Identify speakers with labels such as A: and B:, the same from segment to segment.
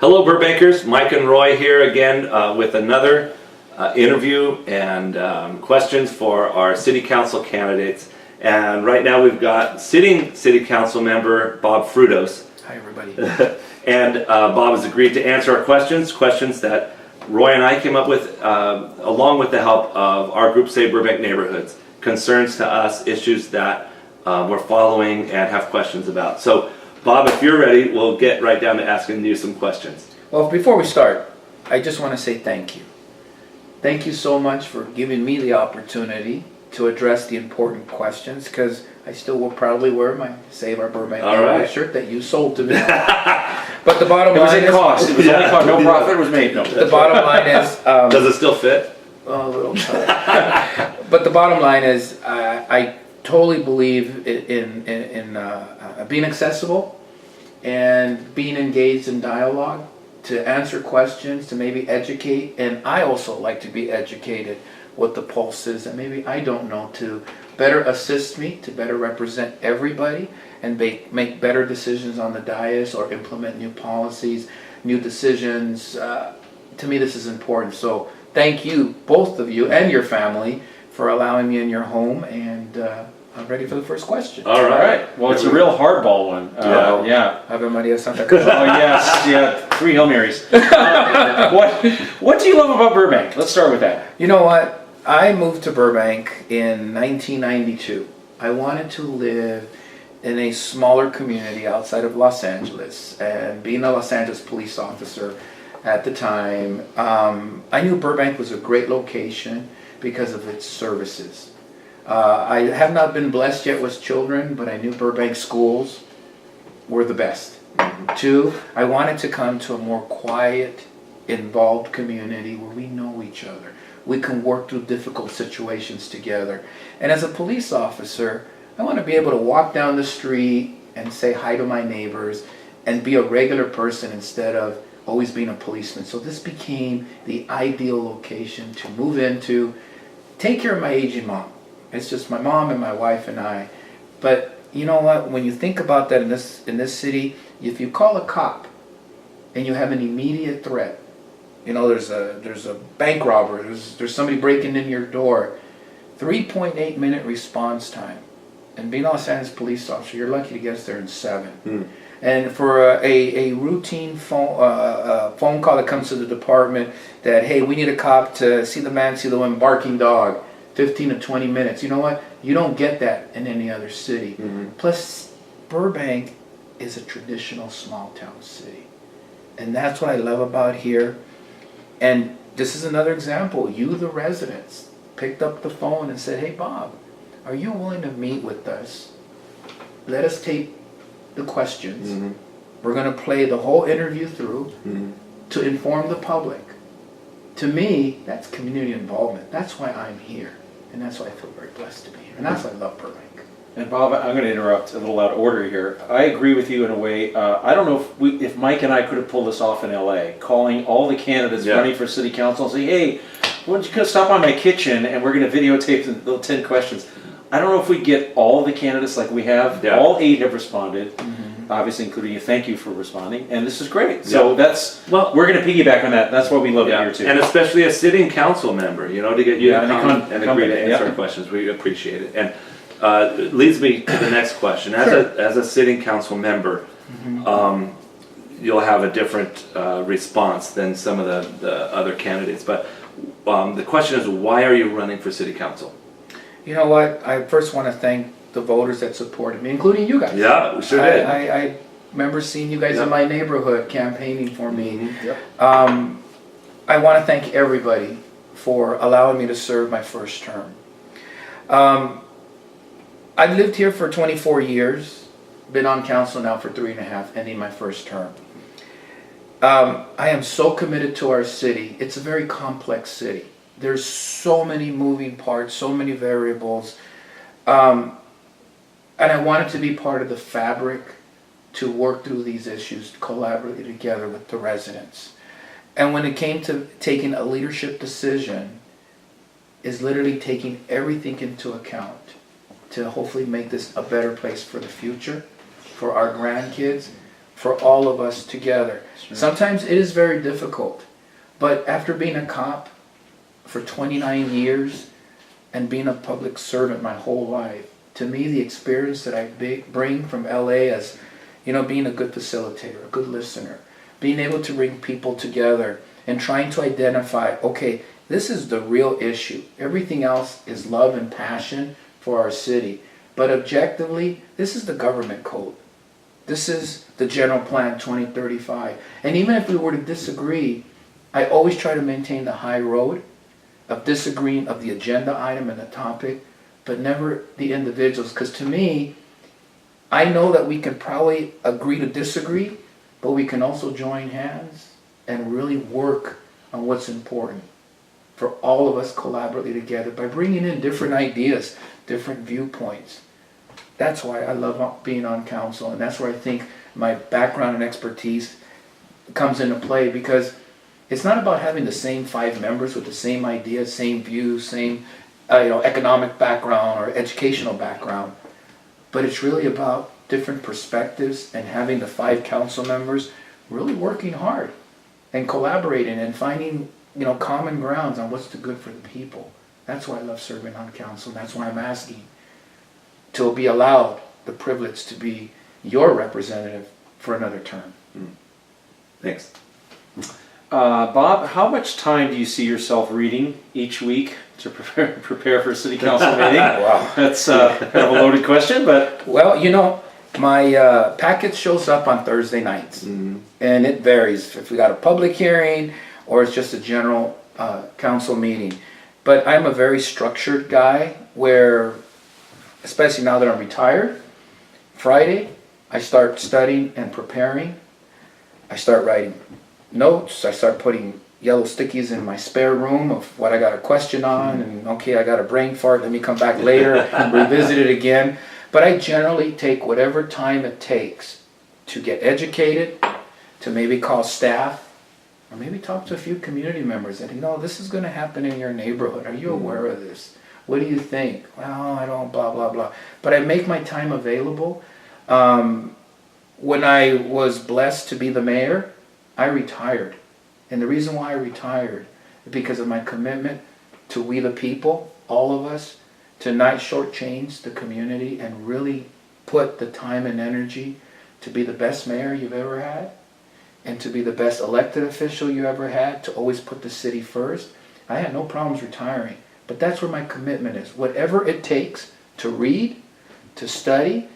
A: Hello Burbankers, Mike and Roy here again with another interview and questions for our City Council candidates. And right now we've got sitting City Council member Bob Frutos.
B: Hi everybody.
A: And Bob has agreed to answer our questions that Roy and I came up with along with the help of our group Save Burbank Neighborhoods. Concerns to us, issues that we're following and have questions about. So Bob, if you're ready, we'll get right down to asking you some questions.
B: Well, before we start, I just want to say thank you. Thank you so much for giving me the opportunity to address the important questions, because I still will probably wear my Save Our Burbank Neighborhoods shirt that you sold to me. But the bottom line is...
C: It was only cost. No profit was made. No.
B: The bottom line is...
A: Does it still fit?
B: A little tight. But the bottom line is, I totally believe in being accessible and being engaged in dialogue, to answer questions, to maybe educate. And I also like to be educated what the pulse is that maybe I don't know, to better assist me, to better represent everybody and make better decisions on the dais or implement new policies, new decisions. To me, this is important. So thank you, both of you and your family, for allowing me in your home, and I'm ready for the first question.
A: All right.
C: Well, it's a real hardball one. Yeah.
B: Ave Maria Santa Cruz.
C: Oh yes, yeah. 3 Hail Marys. What do you love about Burbank? Let's start with that.
B: You know what? I moved to Burbank in 1992. I wanted to live in a smaller community outside of Los Angeles, and being a Los Angeles police officer at the time, I knew Burbank was a great location because of its services. I have not been blessed yet with children, but I knew Burbank schools were the best. Two, I wanted to come to a more quiet, involved community where we know each other. We can work through difficult situations together. And as a police officer, I want to be able to walk down the street and say hi to my neighbors and be a regular person instead of always being a policeman. So this became the ideal location to move into, take care of my aging mom. It's just my mom and my wife and I. But you know what? When you think about that in this city, if you call a cop and you have an immediate threat, you know, there's a bank robber, there's somebody breaking in your door, 3.8 minute response time. And being a Los Angeles police officer, you're lucky to get us there in 7. And for a routine phone call that comes to the department that, hey, we need a cop to see the man, see the woman, barking dog, 15 to 20 minutes. You know what? You don't get that in any other city. Plus, Burbank is a traditional small town city. And that's what I love about here. And this is another example. You, the residents, picked up the phone and said, hey, Bob, are you willing to meet with us? Let us take the questions. We're going to play the whole interview through to inform the public. To me, that's community involvement. That's why I'm here. And that's why I feel very blessed to be here. And that's why I love Burbank.
C: And Bob, I'm going to interrupt a little out of order here. I agree with you in a way. I don't know if Mike and I could have pulled this off in LA, calling all the candidates running for city council and say, hey, why don't you stop by my kitchen and we're going to videotape the 10 questions. I don't know if we get all the candidates like we have. Yeah. All 8 have responded, obviously including you. Thank you for responding. And this is great. So we're going to piggyback on that. That's why we love it here too.
A: And especially a sitting council member, you know, to get you to come and agree to answer our questions. We appreciate it. And leads me to the next question. As a sitting council member, you'll have a different response than some of the other candidates. But the question is, why are you running for city council?
B: You know what? I first want to thank the voters that supported me, including you guys.
A: Yeah, we sure did.
B: I remember seeing you guys in my neighborhood campaigning for me. I want to thank everybody for allowing me to serve my first term. I've lived here for 24 years, been on council now for 3.5, ending my first term. I am so committed to our city. It's a very complex city. There's so many moving parts, so many variables. And I wanted to be part of the fabric to work through these issues collaboratively together with the residents. And when it came to taking a leadership decision, is literally taking everything into account to hopefully make this a better place for the future, for our grandkids, for all of us together.
C: Sure.
B: Sometimes it is very difficult, but after being a cop for 29 years and being a public servant my whole life, to me the experience that I bring from LA as, being a good facilitator, a good listener, being able to bring people together and trying to identify, okay, this is the real issue. Everything else is love and passion for our city. But objectively, this is the government code. This is the general plan 2035. And even if we were to disagree, I always try to maintain the high road of disagreeing of the agenda item and the topic, but never the individuals. Because to me, I know that we can probably agree to disagree, but we can also join hands and really work on what's important for all of us collaboratively together by bringing in different ideas, different viewpoints. That's why I love being on council, and that's where I think my background and expertise comes into play, because it's not about having the same 5 members with the same ideas, same views, same economic background or educational background, but it's really about different perspectives and having the 5 council members really working hard and collaborating and finding common grounds on what's the good for the people. That's why I love serving on council, and that's why I'm asking to be allowed the privilege to be your representative for another term.
A: Thanks.
C: Bob, how much time do you see yourself reading each week to prepare for a city council meeting?
B: Wow.
C: That's kind of a loaded question, but...
B: Well, my packet shows up on Thursday nights, and it varies if we got a public hearing or it's just a general council meeting. But I'm a very structured guy where, especially now that I'm retired, Friday I start studying and preparing. I start writing notes. I start putting yellow stickies in my spare room of what I got a question on, and okay, I got a brain fart, let me come back later and revisit it again. But I generally take whatever time it takes to get educated, to maybe call staff, or maybe talk to a few community members that, this is going to happen in your neighborhood. Are you aware of this? What do you think? Well, I don't, blah, blah, blah. But I make my time available. When I was blessed to be the mayor, I retired. And the reason why I retired is because of my commitment to we the people, all of us, to not shortchange the community and really put the time and energy to be the best mayor you've ever had and to be the best elected official you ever had, to always put the city first. I had no problems retiring, but that's where my commitment is. Whatever it takes to read, to study,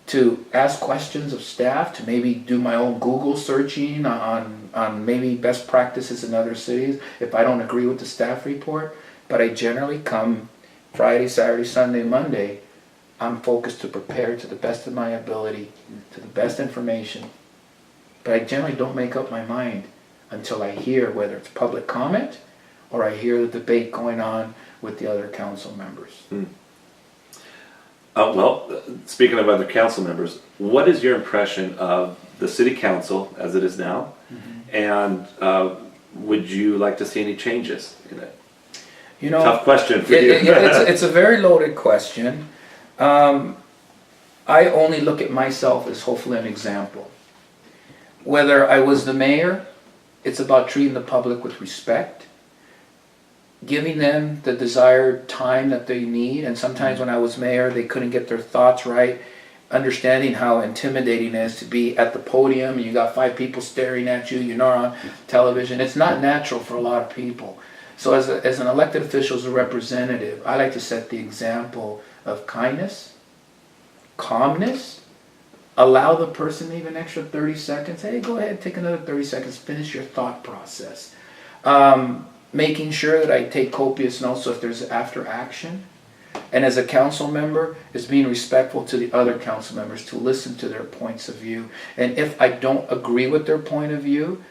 B: to ask questions of staff, to maybe do my own Google searching on maybe best practices in other cities if I don't agree with the staff report. But I generally come Friday, Saturday, Sunday, Monday, I'm focused to prepare to the best of my ability, to the best information. But I generally don't make up my mind until I hear whether it's public comment or I hear the debate going on with the other council members.
A: Well, speaking of other council members, what is your impression of the city council as it is now? And would you like to see any changes in it? Tough question for you.
B: It's a very loaded question. I only look at myself as hopefully an example. Whether I was the mayor, it's about treating the public with respect, giving them the desired time that they need. And sometimes when I was mayor, they couldn't get their thoughts right, understanding how intimidating it is to be at the podium and you got 5 people staring at you, you're not on television. It's not natural for a lot of people. So as an elected official, as a representative, I like to set the example of kindness, calmness, allow the person maybe an extra 30 seconds. Hey, go ahead, take another 30 seconds, finish your thought process. Making sure that I take copious notes so if there's after action. And as a council member, is being respectful to the other council members, to listen to their points of view. And if I don't agree with their point of view,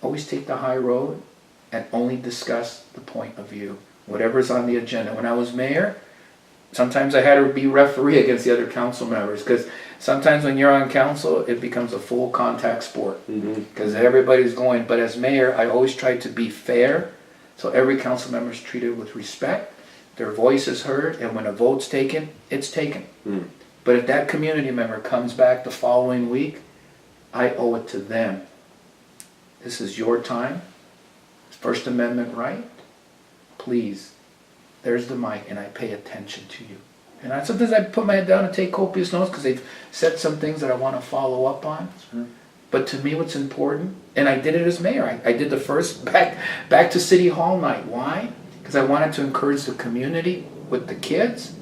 B: always take the high road and only discuss the point of view, whatever's on the agenda. When I was mayor, sometimes I had to be referee against the other council members, because sometimes when you're on council, it becomes a full contact sport, because everybody's going. But as mayor, I always try to be fair, so every council member is treated with respect, their voice is heard, and when a vote's taken, it's taken. But if that community member comes back the following week, I owe it to them. This is your time. First Amendment right. Please, there's the mic, and I pay attention to you. And sometimes I put my head down and take copious notes because they've said some things that I want to follow up on.
C: Sure.
B: But to me, what's important, and I did it as mayor. I did the first back to City Hall night. Why? Because I wanted to encourage the community with the kids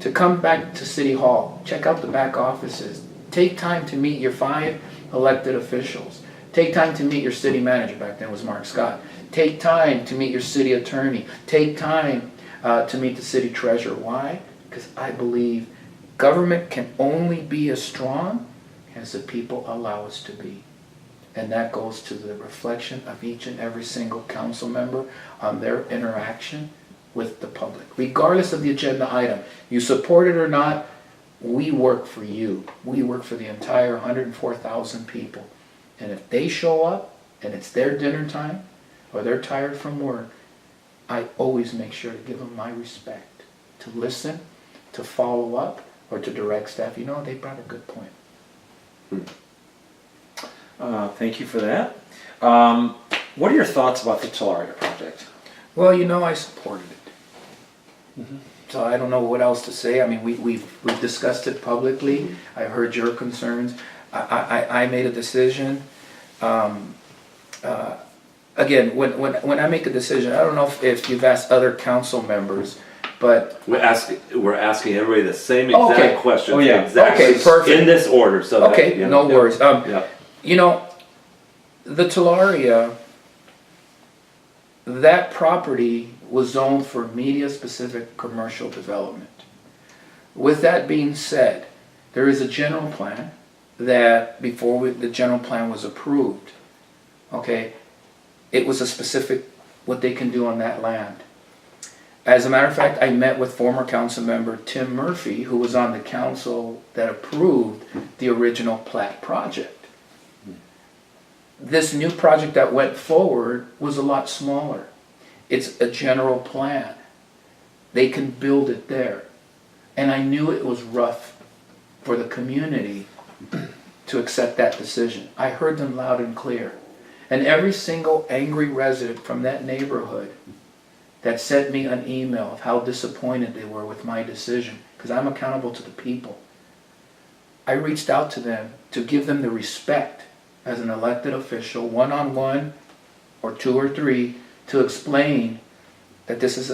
B: to come back to City Hall. Check out the back offices. Take time to meet your 5 elected officials. Take time to meet your city manager. Back then it was Mark Scott. Take time to meet your city attorney. Take time to meet the city treasurer. Why? Because I believe government can only be as strong as the people allow us to be. And that goes to the reflection of each and every single council member on their interaction with the public. Regardless of the agenda item, you support it or not, we work for you. We work for the entire 104,000 people. And if they show up and it's their dinner time or they're tired from work, I always make sure to give them my respect, to listen, to follow up, or to direct staff. You know, they brought a good point.
C: Thank you for that. What are your thoughts about the Telaria project?
B: Well, you know, I supported it. So I don't know what else to say. I mean, we've discussed it publicly. I heard your concerns. I made a decision. Again, when I make a decision, I don't know if you've asked other council members, but
A: We're asking everybody the same exact question.
C: Oh, yeah.
A: Exactly.
B: Okay, perfect.
A: In this order, so that,
B: okay,
A: you know,
B: no worries.
A: Yeah.
B: You know, the Telaria, that property was zoned for media-specific commercial development. With that being said, there is a general plan that before the general plan was approved, okay, it was a specific what they can do on that land. As a matter of fact, I met with former council member Tim Murphy, who was on the council that approved the original plat project. This new project that went forward was a lot smaller. It's a general plan. They can build it there. And I knew it was rough for the community to accept that decision. I heard them loud and clear. And every single angry resident from that neighborhood that sent me an email of how disappointed they were with my decision, because I'm accountable to the people, I reached out to them to give them the respect as an elected official, one-on-one or 2 or 3, to explain that this is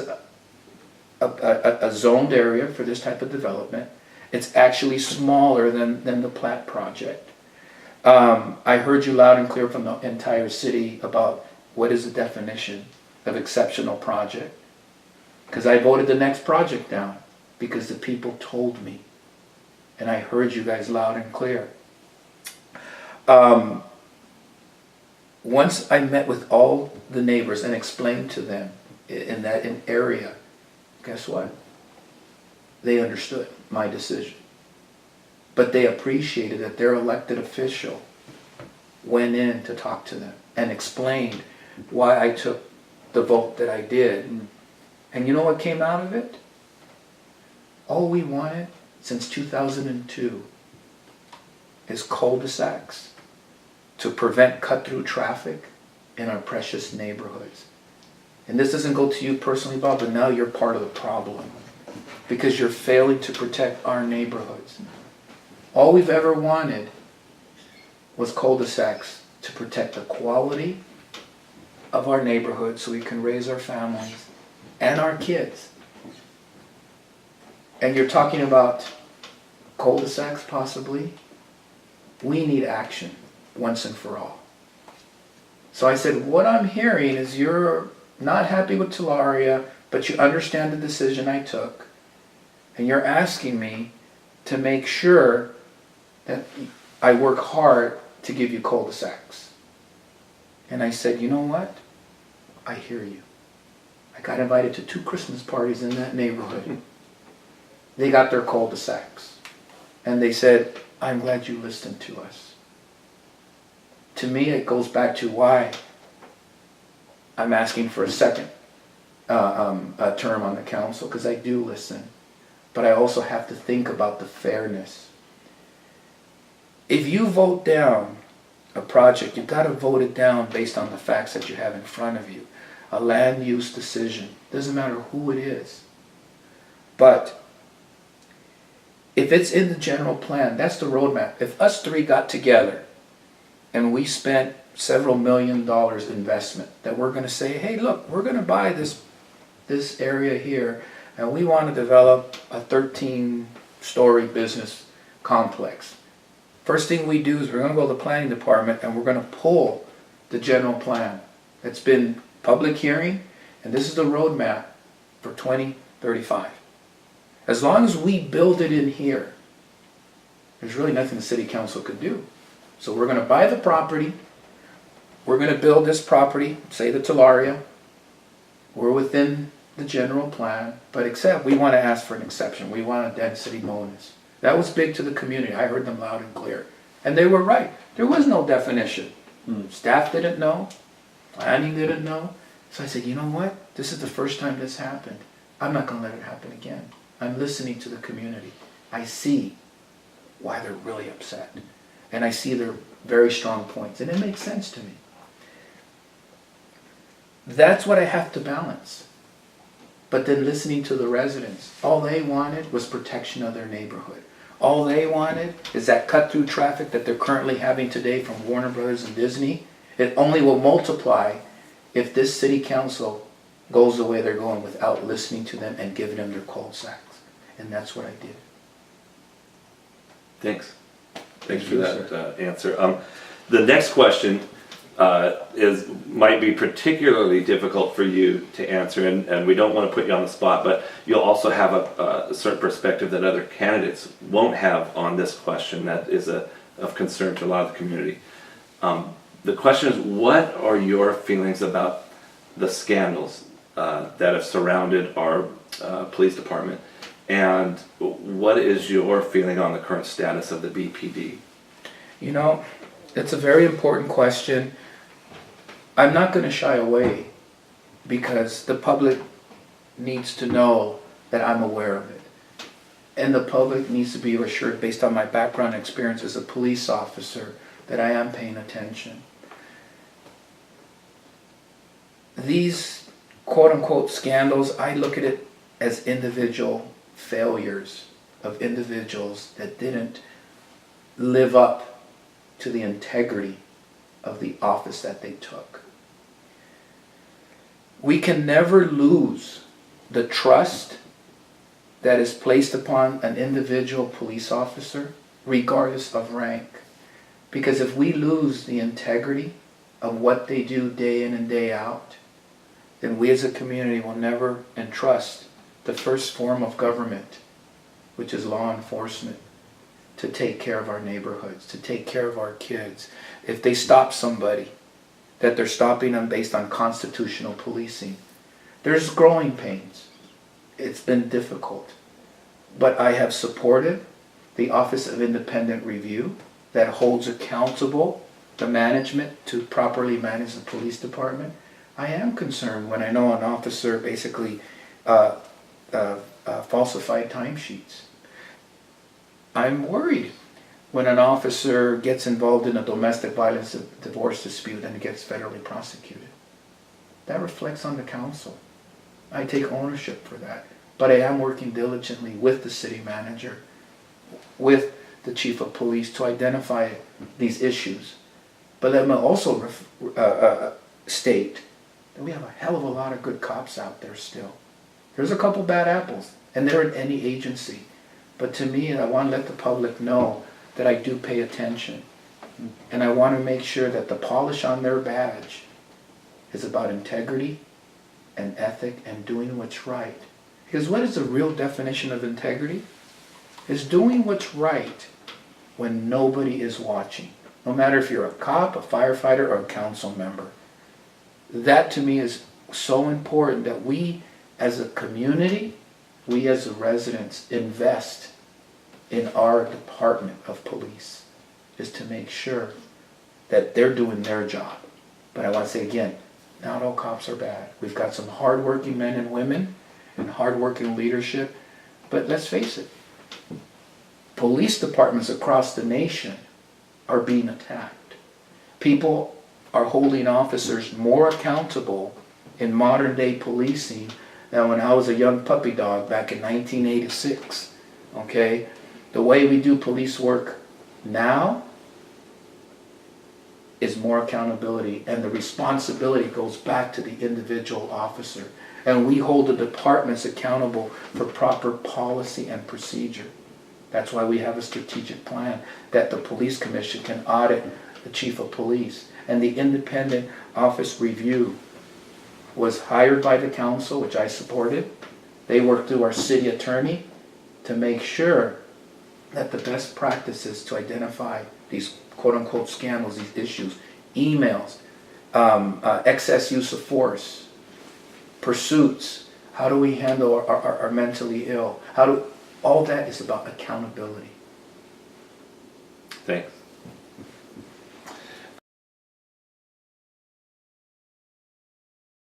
B: a zoned area for this type of development. It's actually smaller than the plat project. I heard you loud and clear from the entire city about what is the definition of exceptional project, because I voted the next project down because the people told me, and I heard you guys loud and clear. Once I met with all the neighbors and explained to them in that area, guess what? They understood my decision. But they appreciated that their elected official went in to talk to them and explained why I took the vote that I did. And you know what came out of it? All we wanted since 2002 is cul-de-sacs to prevent cut-through traffic in our precious neighborhoods. And this doesn't go to you personally, Bob, but now you're part of the problem because you're failing to protect our neighborhoods. All we've ever wanted was cul-de-sacs to protect the quality of our neighborhood so we can raise our families and our kids. And you're talking about cul-de-sacs possibly? We need action once and for all. So I said, what I'm hearing is you're not happy with Telaria, but you understand the decision I took, and you're asking me to make sure that I work hard to give you cul-de-sacs. And I said, you know what? I hear you. I got invited to 2 Christmas parties in that neighborhood. They got their cul-de-sacs. And they said, I'm glad you listened to us. To me, it goes back to why I'm asking for a second term on the council, because I do listen. But I also have to think about the fairness. if you vote down a project, you've got to vote it down based on the facts that you have in front of you. A land use decision, doesn't matter who it is. But if it's in the general plan, that's the roadmap. If us three got together and we spent several $1 million investment, that we're going to say, hey, look, we're going to buy this area here, and we want to develop a 13-story business complex. First thing we do is we're going to go to the planning department and we're going to pull the general plan. It's been public hearing, and this is the roadmap for 2035. As long as we build it in here, there's really nothing the city council could do. So we're going to buy the property, we're going to build this property, say the Telaria, we're within the general plan, but except we want to ask for an exception. We want a density bonus. That was big to the community. I heard them loud and clear. And they were right. There was no definition. Staff didn't know. Planning didn't know. So I said, you know what? This is the first time this happened. I'm not going to let it happen again. I'm listening to the community. I see why they're really upset. And I see their very strong points. And it makes sense to me. That's what I have to balance. But then listening to the residents, all they wanted was protection of their neighborhood. All they wanted is that cut-through traffic that they're currently having today from Warner Brothers and Disney. It only will multiply if this city council goes the way they're going without listening to them and giving them their cul-de-sacs. And that's what I did.
A: Thanks. Thanks for that answer. The next question might be particularly difficult for you to answer, and we don't want to put you on the spot, but you'll also have a certain perspective that other candidates won't have on this question that is of concern to a lot of the community. The question is, what are your feelings about the scandals that have surrounded our police department, and what is your feeling on the current status of the BPD?
B: You know, it's a very important question. I'm not going to shy away because the public needs to know that I'm aware of it. And the public needs to be assured, based on my background and experience as a police officer, that I am paying attention. These quote-unquote scandals, I look at it as individual failures of individuals that didn't live up to the integrity of the office that they took. We can never lose the trust that is placed upon an individual police officer, regardless of rank. Because if we lose the integrity of what they do day in and day out, then we as a community will never entrust the first form of government, which is law enforcement, to take care of our neighborhoods, to take care of our kids. If they stop somebody, that they're stopping them based on constitutional policing. There's growing pains. It's been difficult. But I have supported the Office of Independent Review that holds accountable the management to properly manage the police department. I am concerned when I know an officer basically falsified timesheets. I'm worried when an officer gets involved in a domestic violence divorce dispute and gets federally prosecuted. That reflects on the council. I take ownership for that. But I am working diligently with the city manager, with the chief of police to identify these issues. But let me also state that we have a hell of a lot of good cops out there still. There's a couple bad apples, and they're in any agency. But to me, I want to let the public know that I do pay attention. And I want to make sure that the polish on their badge is about integrity and ethic and doing what's right. Because what is the real definition of integrity? It's doing what's right when nobody is watching. No matter if you're a cop, a firefighter, or a council member. That to me is so important that we as a community, we as the residents invest in our department of police, is to make sure that they're doing their job. But I want to say again, not all cops are bad. We've got some hardworking men and women and hardworking leadership, but let's face it, police departments across the nation are being attacked. People are holding officers more accountable in modern day policing than when I was a young puppy dog back in 1986. Okay? The way we do police work now is more accountability, and the responsibility goes back to the individual officer. And we hold the departments accountable for proper policy and procedure. That's why we have a strategic plan that the police commission can audit the chief of police. And the independent office review was hired by the council, which I supported. They worked through our city attorney to make sure that the best practices to identify these quote-unquote scandals, these issues, emails, excess use of force, pursuits, how do we handle our mentally ill, all that is about accountability.
A: Thanks.